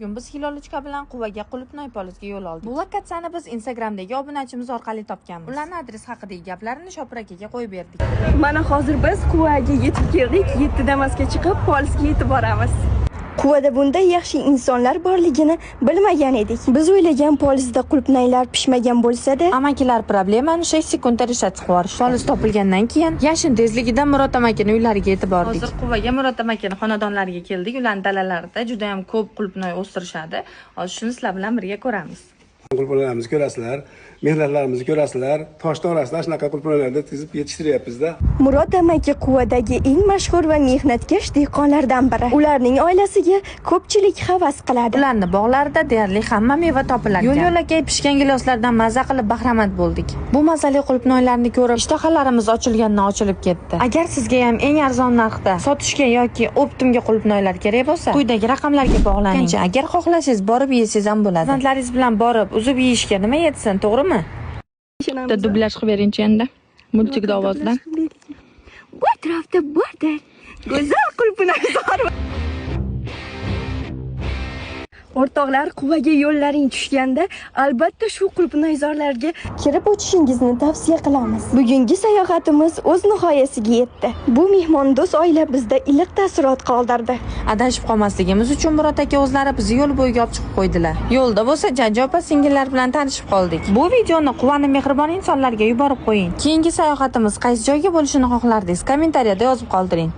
Bugun biz Hiloluchka bilan Quvaga Qulupnoy polizga yo'l oldik. Bu lokatsiyani biz Instagramdagi obunachimiz orqali topganmiz. Ularning adres haqidagi gaplarni Shopir akaga qo'yib berdik. Mana hozir biz Quvaga yetib keldik. 7 Damas'ga chiqib, polizga yetib boramiz. Quvada bunday yaxshi insonlar borligini bilmagan edik. Biz o'ylagan polizda qulupnaylar pishmagan bo'lsa-da, amakilar problemani 6 sekundda ishlatib yuborishdi. Poliz topilgandan keyin yashin tezligida Murod amakining uylariga yetib bordik. Hozir Quvaga Murod amakining xonadonlariga keldik. Ularning dalalarida juda ham ko'p qulupnoy o'stirishadi. Hozir shuni sizlar bilan birga ko'ramiz. Qulupnoylarimizni ko'rasizlar, mehnatlarimizni ko'rasizlar. Toshdan orasidan shunaqa qulupnoylarni tizib yetishtiryapmiz-da. Murod amaki Quvadagi eng mashhur va mehnatkash dehqonlardan biri. Ularning oilasiga ko'pchilik havas qiladi. Ularning bog'larida deyarli hamma meva topiladi. Yo'l-yo'lakay pishgan giloslardan maza qilib bahramand bo'ldik. Bu mazali qulupnoylarni ko'rib ishtahalarimiz ochilgandan ochilib ketdi. Agar sizga ham eng arzon narxda sotishga yoki optimga qulupnoylar kerak bo'lsa, quyidagi raqamlarga bog'laning. Agar xohlasangiz borib yesangiz ham bo'ladi. Farzandlaringiz bilan borib uzib yeyishga nima yetsin, to'g'rimi? Bitta dublyaj qilib bering-chi endi. Multikda ovozdan. Bu atrofda bordir. Go'zal qulupnayzor. O'rtoqlar, Quvaga yo'llaring tushganda albatta shu qulupnayzorlarga kirib o'tishingizni tavsiya qilamiz. Bugungi sayohatimiz o'z nihoyasiga yetdi. Bu mehmondo'st oila bizda iliq taassurot qoldirdi. Adashib qolmasligimiz uchun Murod aka o'zlari bizni yo'l bo'yiga olib chiqib qo'ydilar. Yo'lda bo'lsa Jajji opa singillar bilan tanishib qoldik. Bu videoni Quvaning mehribon insonlarga yuborib qo'ying. Keyingi sayohatimiz qaysi joyga bo'lishini xohlardingiz? Kommentariyada yozib qoldiring.